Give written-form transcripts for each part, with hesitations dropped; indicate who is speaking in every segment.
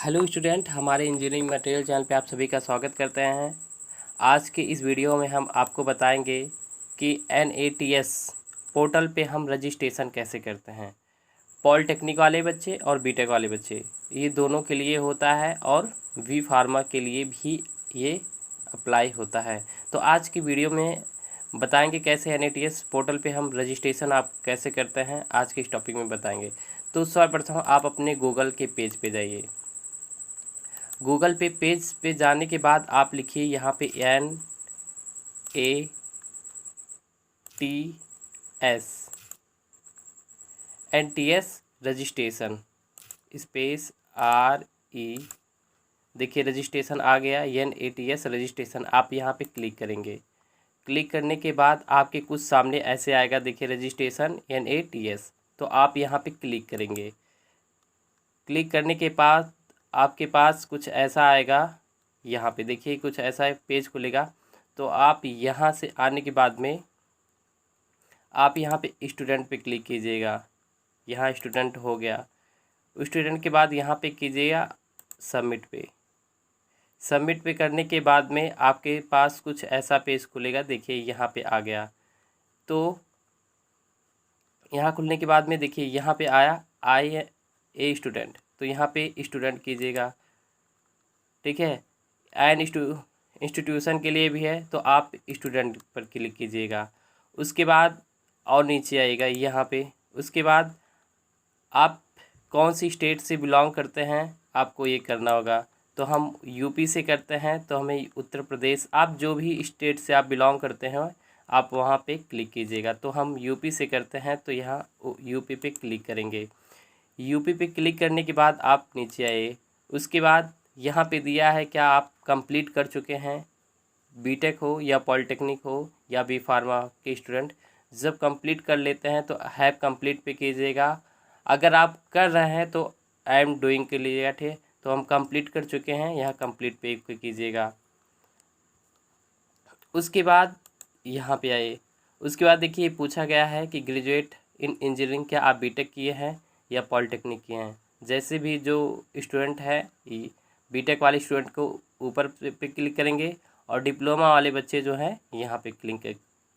Speaker 1: Hello student, हमारे engineering material channel पे आप सभी का स्वागत करते हैं। आज के इस वीडियो में हम आपको बताएंगे कि NATS पोर्टल पे हम रजिस्ट्रेशन कैसे करते हैं। पॉलिटेक्निक वाले बच्चे और बीटेक वाले बच्चे, ये दोनों के लिए होता है और वी फार्मा के लिए भी ये अप्लाई होता है। तो आज की वीडियो में बताएंगे कैसे NATS पोर्टल पे हम रजिस्ट्रेशन आप कैसे करते हैं, आज के इस टॉपिक में बताएंगे। तो सर्वप्रथम आप अपने गूगल के पेज पे जाइए। गूगल पे पेज पे जाने के बाद आप लिखिए यहाँ पे NATS रजिस्ट्रेशन स्पेस RE। देखिए रजिस्ट्रेशन आ गया, NATS रजिस्ट्रेशन। आप यहाँ पे क्लिक करेंगे। क्लिक करने के बाद आपके कुछ सामने ऐसे आएगा, देखिए रजिस्ट्रेशन NATS। तो आप यहाँ पे क्लिक करेंगे। क्लिक करने के बाद आपके पास कुछ ऐसा आएगा, यहाँ पे देखिए कुछ ऐसा पेज खुलेगा। तो आप यहाँ से आने के बाद में आप यहाँ पे स्टूडेंट पे क्लिक कीजिएगा। यहाँ स्टूडेंट हो गया। स्टूडेंट के बाद यहाँ पे कीजिएगा सबमिट पे। सबमिट पे करने के बाद में आपके पास कुछ ऐसा पेज खुलेगा, देखिए यहाँ पे आ गया। तो यहाँ खुलने के बाद में देखिए यहाँ पे आया ए स्टूडेंट, तो यहाँ पे स्टूडेंट कीजिएगा, ठीक है। इंस्टीट्यूशन के लिए भी है, तो आप स्टूडेंट पर क्लिक कीजिएगा। उसके बाद और नीचे आएगा यहाँ पे। उसके बाद आप कौन सी स्टेट से बिलोंग करते हैं आपको ये करना होगा। तो हम यूपी से करते हैं, तो हमें उत्तर प्रदेश, आप जो भी स्टेट से आप बिलोंग करते हैं आप वहाँ पे क्लिक कीजिएगा। तो हम यूपी से करते हैं, तो यहाँ यूपी पे क्लिक करेंगे। यूपी पे क्लिक करने के बाद आप नीचे आए। उसके बाद यहाँ पे दिया है क्या आप कंप्लीट कर चुके हैं, बीटेक हो या पॉलिटेक्निक हो या बी फार्मा के स्टूडेंट। जब कंप्लीट कर लेते हैं तो हैव कंप्लीट पे कीजिएगा। अगर आप कर रहे हैं तो आई एम डूइंग के लिए, ठीक। तो हम कंप्लीट कर चुके हैं, यहाँ कंप्लीट पे कीजिएगा। उसके बाद यहाँ पे आए। उसके बाद देखिए पूछा गया है कि ग्रेजुएट इन इंजीनियरिंग, क्या आप बीटेक किए हैं या पॉलिटेक्निक किए हैं। जैसे भी जो स्टूडेंट है, बीटेक वाले स्टूडेंट को ऊपर पे क्लिक करेंगे और डिप्लोमा वाले बच्चे जो हैं यहाँ पे क्लिक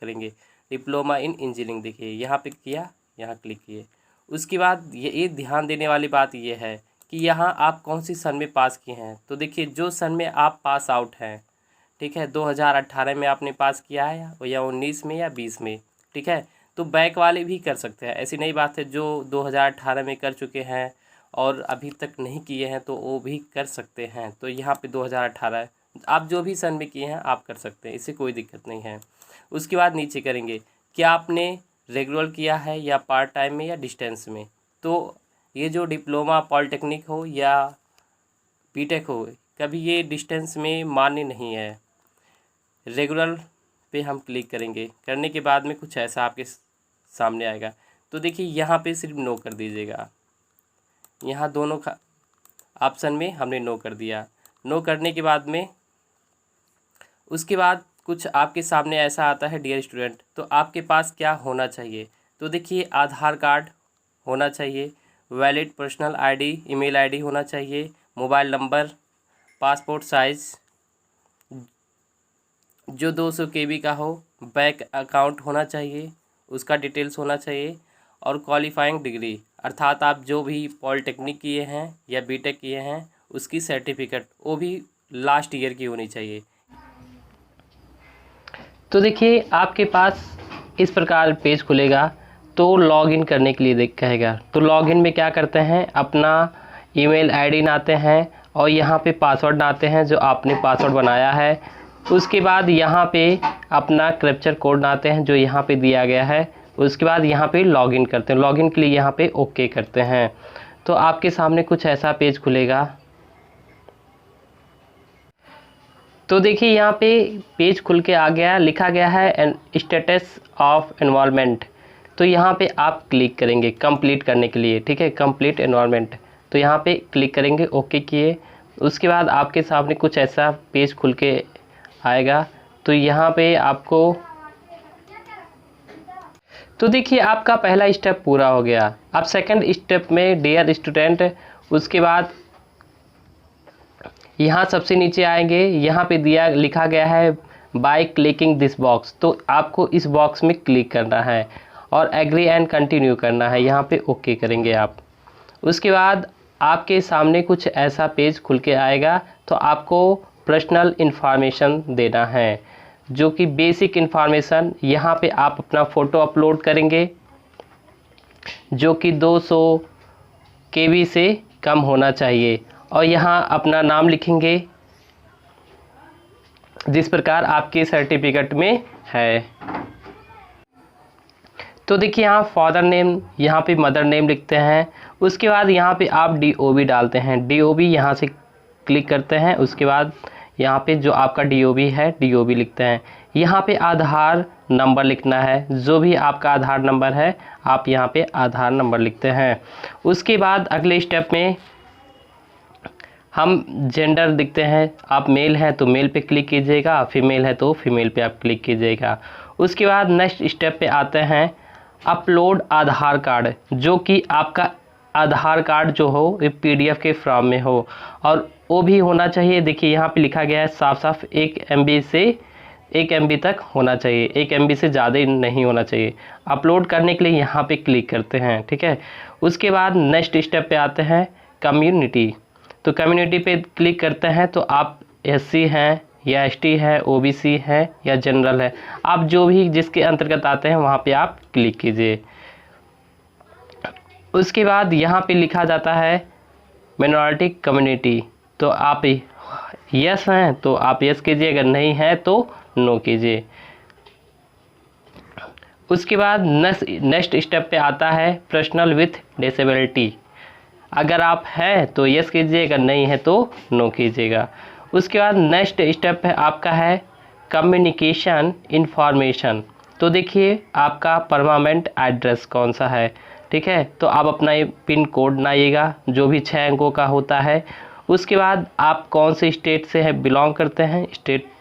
Speaker 1: करेंगे। डिप्लोमा इन इंजीनियरिंग देखिए यहाँ पे किया, यहाँ क्लिक किए। उसके बाद ये ध्यान देने वाली बात ये है कि यहाँ आप कौन सी सन में पास किए हैं। तो देखिए जो सन में आप पास आउट हैं, ठीक है, 2018 में आपने पास किया है या 19 में या 20 में, ठीक है। तो बैक वाले भी कर सकते हैं, ऐसी नई बात है। जो 2018 में कर चुके हैं और अभी तक नहीं किए हैं तो वो भी कर सकते हैं। तो यहाँ पे 2018 आप जो भी सन में किए हैं आप कर सकते हैं, इससे कोई दिक्कत नहीं है। उसके बाद नीचे करेंगे, क्या आपने रेगुलर किया है या पार्ट टाइम में या डिस्टेंस में। तो ये जो डिप्लोमा पॉलिटेक्निक हो या बीटेक हो, कभी ये डिस्टेंस में मान्य नहीं है। रेगुलर पे हम क्लिक करेंगे। करने के बाद में कुछ ऐसा आपके सामने आएगा। तो देखिए यहाँ पे सिर्फ नो कर दीजिएगा। यहाँ दोनों ऑप्शन में हमने नो कर दिया। नो करने के बाद में उसके बाद कुछ आपके सामने ऐसा आता है, डियर स्टूडेंट, तो आपके पास क्या होना चाहिए। तो देखिए आधार कार्ड होना चाहिए, valid personal ID, email ID होना चाहिए, मोबाइल नंबर, पासपोर्ट साइज़ जो 200 KB का हो, बैंक अकाउंट होना चाहिए, उसका डिटेल्स होना चाहिए, और क्वालिफाइंग डिग्री अर्थात आप जो भी पॉलिटेक्निक किए हैं या बीटेक किए हैं उसकी सर्टिफिकेट, वो भी लास्ट ईयर की होनी चाहिए। तो देखिए आपके पास इस प्रकार पेज खुलेगा। तो लॉगिन करने के लिए कहेगा। तो लॉगिन में क्या करते हैं, अपना ईमेल आईडी डालते हैं और यहाँ पे पासवर्ड डालते हैं जो आपने पासवर्ड बनाया है। उसके बाद यहाँ पे अपना कैप्चर कोड डालते हैं जो यहाँ पे दिया गया है। उसके बाद यहाँ पे लॉगिन करते हैं। लॉगिन के लिए यहाँ पे ओके करते हैं। तो आपके सामने कुछ ऐसा पेज खुलेगा। तो देखिए यहाँ पे पेज खुल के आ गया, लिखा गया है स्टेटस ऑफ एनवायरनमेंट। तो यहाँ पे आप क्लिक करेंगे कंप्लीट करने के लिए, ठीक है, कंप्लीट एनवायरनमेंट। तो यहाँ पे क्लिक करेंगे, ओके किए। उसके बाद आपके सामने कुछ ऐसा पेज खुल के आएगा। तो यहाँ पे आपको, तो देखिए आपका पहला स्टेप पूरा हो गया। अब सेकंड स्टेप में डियर स्टूडेंट, उसके बाद यहाँ सबसे नीचे आएंगे, यहाँ पे लिखा गया है बाय क्लिकिंग दिस बॉक्स, तो आपको इस बॉक्स में क्लिक करना है और एग्री एंड कंटिन्यू करना है, यहाँ पे ओके करेंगे आप। उसके बाद आपके सामने कुछ ऐसा पेज खुल के आएगा, तो आपको पर्सनल इन्फॉर्मेशन देना है, जो कि बेसिक इन्फॉर्मेशन। यहाँ पे आप अपना फ़ोटो अपलोड करेंगे जो कि 200 KB से कम होना चाहिए, और यहाँ अपना नाम लिखेंगे जिस प्रकार आपके सर्टिफिकेट में है। तो देखिए यहाँ फादर नेम, यहाँ पे मदर नेम लिखते हैं। उसके बाद यहाँ पे आप DOB डालते हैं, DOB यहाँ से क्लिक करते हैं। उसके बाद यहाँ पे जो आपका DOB है DOB लिखते हैं। यहाँ पे आधार नंबर लिखना है, जो भी आपका आधार नंबर है आप यहाँ पे आधार नंबर लिखते हैं। उसके बाद अगले स्टेप में हम जेंडर दिखते हैं, आप मेल हैं तो मेल पे क्लिक कीजिएगा, फीमेल है तो फीमेल पे आप क्लिक कीजिएगा। उसके बाद नेक्स्ट स्टेप पे आते हैं अपलोड आधार कार्ड, जो कि आपका आधार कार्ड जो हो ये PDF के फॉर्म में हो, और वो भी होना चाहिए। देखिए यहाँ पे लिखा गया है साफ साफ 1 MB से 1 MB तक होना चाहिए, 1 MB से ज़्यादा नहीं होना चाहिए। अपलोड करने के लिए यहाँ पे क्लिक करते हैं, ठीक है। उसके बाद नेक्स्ट स्टेप पे आते हैं कम्युनिटी, तो कम्युनिटी पे क्लिक करते हैं, तो आप SC हैं या ST है, OBC है या जनरल है, आप जो भी जिसके अंतर्गत आते हैं वहाँ पे आप क्लिक कीजिए। उसके बाद यहाँ पे लिखा जाता है माइनॉरिटी कम्युनिटी, तो आप यस हैं तो आप यस कीजिए, अगर नहीं है तो नो कीजिए। उसके बाद नेक्स्ट स्टेप पे आता है पर्सनल विथ डिसेबिलिटी, अगर आप हैं तो यस कीजिए, अगर नहीं है तो नो कीजिएगा। उसके बाद नेक्स्ट स्टेप है आपका है कम्युनिकेशन इन्फॉर्मेशन, तो देखिए आपका परमानेंट एड्रेस कौन सा है, ठीक है। तो आप अपना ये पिन कोड बनाइएगा जो भी 6 अंकों का होता है। उसके बाद आप कौन से स्टेट से है बिलोंग करते हैं, स्टेट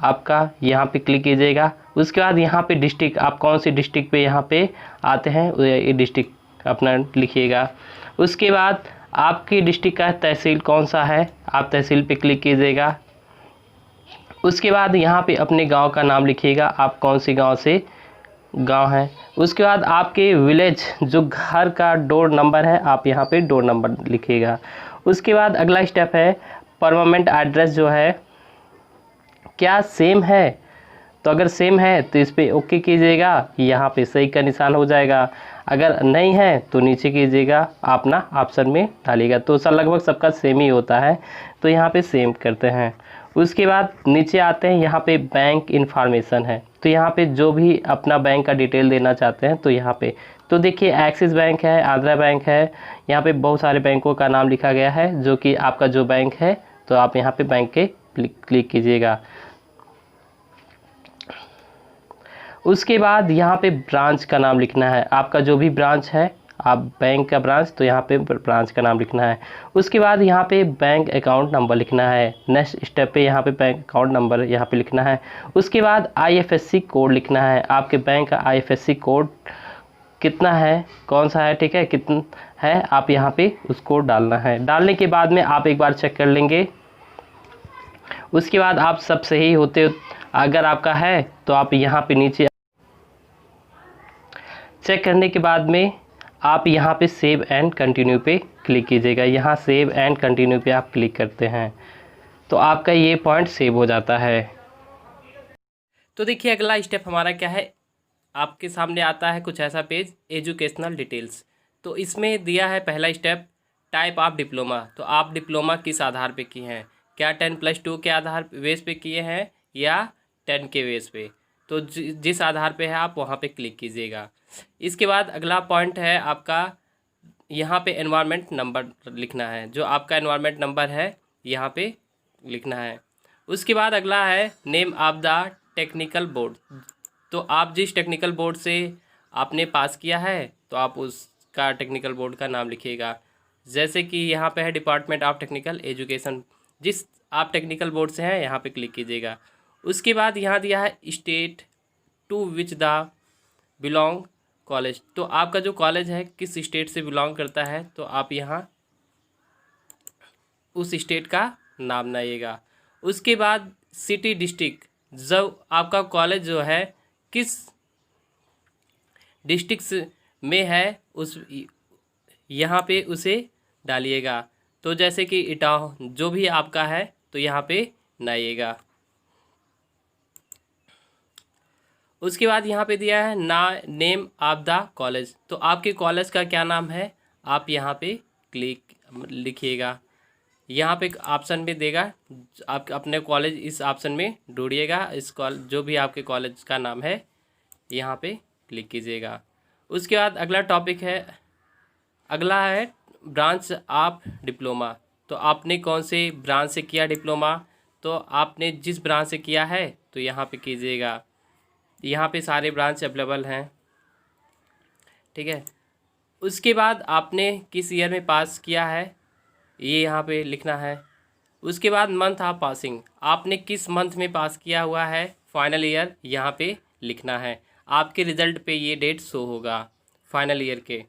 Speaker 1: आपका यहाँ पे क्लिक कीजिएगा। उसके बाद यहाँ पे डिस्ट्रिक्ट, आप कौन सी डिस्ट्रिक्ट पे यहाँ पे आते हैं ये डिस्ट्रिक्ट अपना लिखिएगा। उसके बाद आपकी डिस्ट्रिक्ट का तहसील कौन सा है, आप तहसील पे क्लिक कीजिएगा। उसके बाद यहाँ पे अपने गांव का नाम लिखिएगा, आप कौन सी गांव से गांव है। उसके बाद आपके विलेज जो घर का डोर नंबर है आप यहाँ पे डोर नंबर लिखिएगा। उसके बाद अगला स्टेप है परमानेंट एड्रेस जो है क्या सेम है, तो अगर सेम है तो इस पर ओके कीजिएगा, यहाँ पे सही का निशान हो जाएगा। अगर नहीं है तो नीचे कीजिएगा, अपना ऑप्शन में डालिएगा। तो सर लगभग सबका सेम ही होता है, तो यहाँ पे सेम करते हैं। उसके बाद नीचे आते हैं, यहाँ पे बैंक इन्फॉर्मेशन है, तो यहाँ पे जो भी अपना बैंक का डिटेल देना चाहते हैं तो यहाँ पे, तो देखिए एक्सिस बैंक है, आंध्रा बैंक है, यहाँ पे बहुत सारे बैंकों का नाम लिखा गया है। जो कि आपका जो बैंक है तो आप यहाँ पे बैंक के क्लिक कीजिएगा। उसके बाद यहाँ पे ब्रांच का नाम लिखना है, आपका जो भी ब्रांच है, आप बैंक का ब्रांच, तो यहाँ पे ब्रांच का नाम लिखना है। उसके बाद यहाँ पे बैंक अकाउंट नंबर लिखना है। नेक्स्ट स्टेप पे यहाँ पे बैंक अकाउंट नंबर यहाँ पे लिखना है। उसके बाद IFSC कोड लिखना है, आपके बैंक का IFSC कोड कितना है, कौन सा है, ठीक है, कितना है, आप यहाँ पे उसको डालना है। डालने के बाद में आप एक बार चेक कर लेंगे। उसके बाद आप सब सही होते, अगर आपका है तो आप यहाँ पे नीचे चेक करने के बाद में आप यहाँ पे सेव एंड कंटिन्यू पे क्लिक कीजिएगा। यहाँ सेव एंड कंटिन्यू पे आप क्लिक करते हैं तो आपका ये पॉइंट सेव हो जाता है। तो देखिए अगला स्टेप हमारा क्या है, आपके सामने आता है कुछ ऐसा पेज, एजुकेशनल डिटेल्स। तो इसमें दिया है पहला स्टेप टाइप ऑफ डिप्लोमा, तो आप डिप्लोमा किस आधार पे किए हैं, क्या 10+2 के आधार बेस पे किए हैं या 10 के बेस पे, तो जिस आधार पे है आप वहाँ पे क्लिक कीजिएगा। इसके बाद अगला पॉइंट है आपका, यहाँ पे एनवायरनमेंट नंबर लिखना है, जो आपका एनवायरनमेंट नंबर है यहाँ पे लिखना है। उसके बाद अगला है name of the technical board, तो आप जिस टेक्निकल बोर्ड से आपने पास किया है तो आप उसका टेक्निकल बोर्ड का नाम लिखिएगा। जैसे कि यहाँ पे है डिपार्टमेंट ऑफ टेक्निकल एजुकेशन, जिस आप टेक्निकल बोर्ड से हैं यहाँ पे क्लिक कीजिएगा। उसके बाद यहाँ दिया है state to which the belong college, तो आपका जो कॉलेज है किस स्टेट से बिलोंग करता है तो आप यहाँ उस स्टेट का नाम लाइएगा। उसके बाद सिटी डिस्ट्रिक्ट, जब आपका कॉलेज जो है किस डिस्ट्रिक्ट में है उस यहाँ पे उसे डालिएगा। तो जैसे कि इटाह जो भी आपका है तो यहाँ पे लाइएगा। उसके बाद यहाँ पे दिया है ना नेम ऑफ द कॉलेज, तो आपके कॉलेज का क्या नाम है आप यहाँ पे क्लिक लिखिएगा। यहाँ पे ऑप्शन में देगा, आप अपने कॉलेज इस ऑप्शन में ढूंढिएगा, इस कॉलेज जो भी आपके कॉलेज का नाम है यहाँ पे क्लिक कीजिएगा। उसके बाद अगला टॉपिक है, अगला है ब्रांच ऑफ डिप्लोमा। तो आपने कौन से ब्रांच से किया डिप्लोमा, तो आपने जिस ब्रांच से किया है तो यहाँ पे कीजिएगा। यहाँ पे सारे ब्रांच अवेलेबल हैं, ठीक है। उसके बाद आपने किस ईयर में पास किया है ये यहाँ पे लिखना है। उसके बाद मंथ ऑफ पासिंग, आपने किस मंथ में पास किया हुआ है फाइनल ईयर यहाँ पे लिखना है। आपके रिज़ल्ट पे ये डेट शो होगा फाइनल ईयर के।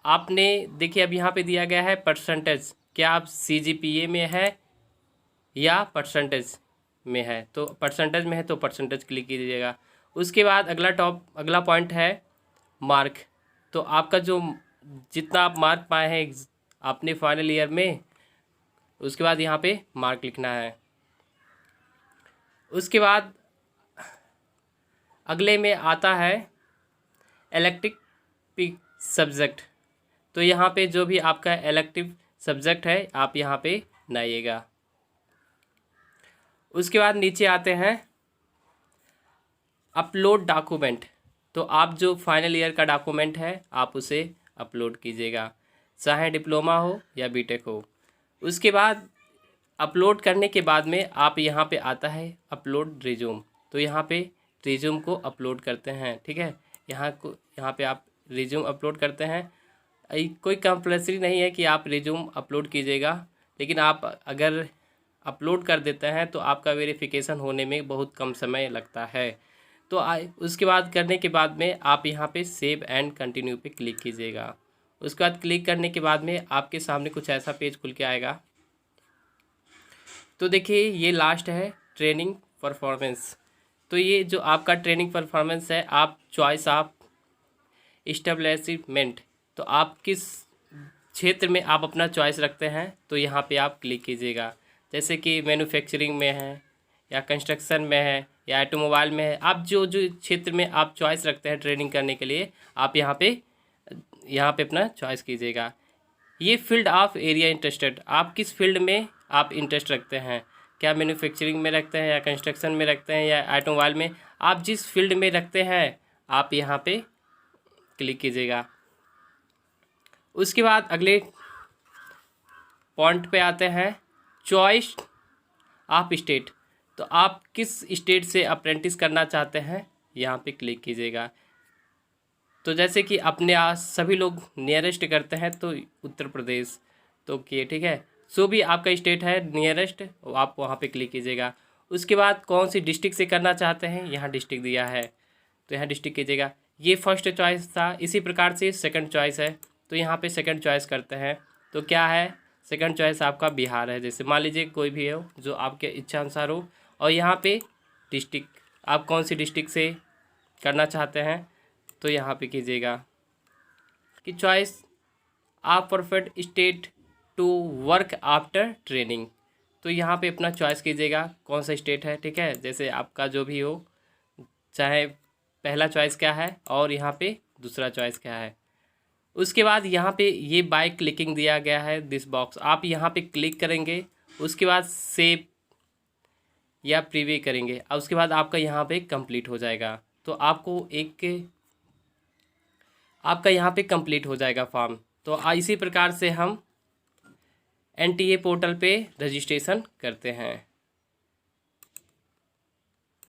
Speaker 1: आपने देखिए अब यहाँ पे दिया गया है परसेंटेज, क्या आप CGPA में है या परसेंटेज में है, तो परसेंटेज में है तो परसेंटेज क्लिक कीजिएगा। उसके बाद अगला पॉइंट है मार्क, तो आपका जो जितना आप मार्क पाए हैं आपने फाइनल ईयर में, उसके बाद यहाँ पे मार्क लिखना है। उसके बाद अगले में आता है इलेक्टिव सब्जेक्ट, तो यहाँ पे जो भी आपका इलेक्टिव सब्जेक्ट है आप यहाँ पे लाइएगा। उसके बाद नीचे आते हैं अपलोड डॉक्यूमेंट, तो आप जो फाइनल ईयर का डॉक्यूमेंट है आप उसे अपलोड कीजिएगा, चाहे डिप्लोमा हो या बीटेक हो। उसके बाद अपलोड करने के बाद में आप यहाँ पे आता है अपलोड रिज्यूम, तो यहाँ पे रिज्यूम को अपलोड करते हैं, ठीक है। यहाँ पे आप रिज्यूम अपलोड करते हैं। कोई कंपल्सरी नहीं है कि आप रिज्यूम अपलोड कीजिएगा, लेकिन आप अगर अपलोड कर देते हैं तो आपका वेरिफिकेशन होने में बहुत कम समय लगता है। तो उसके बाद करने के बाद में आप यहाँ पे सेव एंड कंटिन्यू पे क्लिक कीजिएगा। उसके बाद क्लिक करने के बाद में आपके सामने कुछ ऐसा पेज खुल के आएगा। तो देखिए ये लास्ट है ट्रेनिंग परफॉर्मेंस, तो ये जो आपका ट्रेनिंग परफॉर्मेंस है आप चॉइस ऑफ इस्टेब्लिशमेंट, तो आप किस क्षेत्र में आप अपना चॉइस रखते हैं तो यहाँ पे आप क्लिक कीजिएगा। जैसे कि मैन्युफैक्चरिंग में है या कंस्ट्रक्शन में है या ऑटोमोबाइल में है, आप जो जो क्षेत्र में आप चॉइस रखते हैं ट्रेनिंग करने के लिए आप यहाँ पे अपना चॉइस कीजिएगा। ये फील्ड ऑफ एरिया इंटरेस्टेड, आप किस फील्ड में आप इंटरेस्ट रखते हैं, क्या मैन्युफैक्चरिंग में रखते हैं या कंस्ट्रक्शन में रखते हैं या ऑटोमोबाइल में, आप जिस फील्ड में रखते हैं आप यहाँ पे क्लिक कीजिएगा। उसके बाद अगले पॉइंट पे आते हैं चॉइस ऑफ स्टेट, तो आप किस स्टेट से अप्रेंटिस करना चाहते हैं यहाँ पे क्लिक कीजिएगा। तो जैसे कि अपने सभी लोग नियरेस्ट करते हैं तो उत्तर प्रदेश, तो किए, ठीक है। जो भी आपका स्टेट है नियरेस्ट आप वहाँ पे क्लिक कीजिएगा। उसके बाद कौन सी डिस्ट्रिक्ट से करना चाहते हैं, यहाँ डिस्ट्रिक्ट दिया है तो यहाँ डिस्ट्रिक्ट कीजिएगा। ये फर्स्ट चॉइस था, इसी प्रकार से सेकंड चॉइस है तो यहाँ पे सेकंड चॉइस करते हैं। तो क्या है सेकंड चॉइस आपका बिहार है, जैसे मान लीजिए कोई भी हो जो आपके इच्छा अनुसार हो। और यहाँ पे डिस्ट्रिक्ट आप कौन सी डिस्ट्रिक्ट से करना चाहते हैं तो यहाँ पे कीजिएगा कि चॉइस आप perfect state to work after training, तो यहाँ पे अपना चॉइस कीजिएगा कौन सा स्टेट है, ठीक है। जैसे आपका जो भी हो, चाहे पहला चॉइस क्या है और यहाँ पे दूसरा चॉइस क्या है। उसके बाद यहाँ पे ये बाय क्लिकिंग दिया गया है दिस बॉक्स, आप यहाँ पे क्लिक करेंगे। उसके बाद सेव या प्रीव्यू करेंगे और उसके बाद आपका यहाँ पे कंप्लीट हो जाएगा। तो आपका यहाँ पे कंप्लीट हो जाएगा फॉर्म। तो इसी प्रकार से हम NTA पोर्टल पे रजिस्ट्रेशन करते हैं।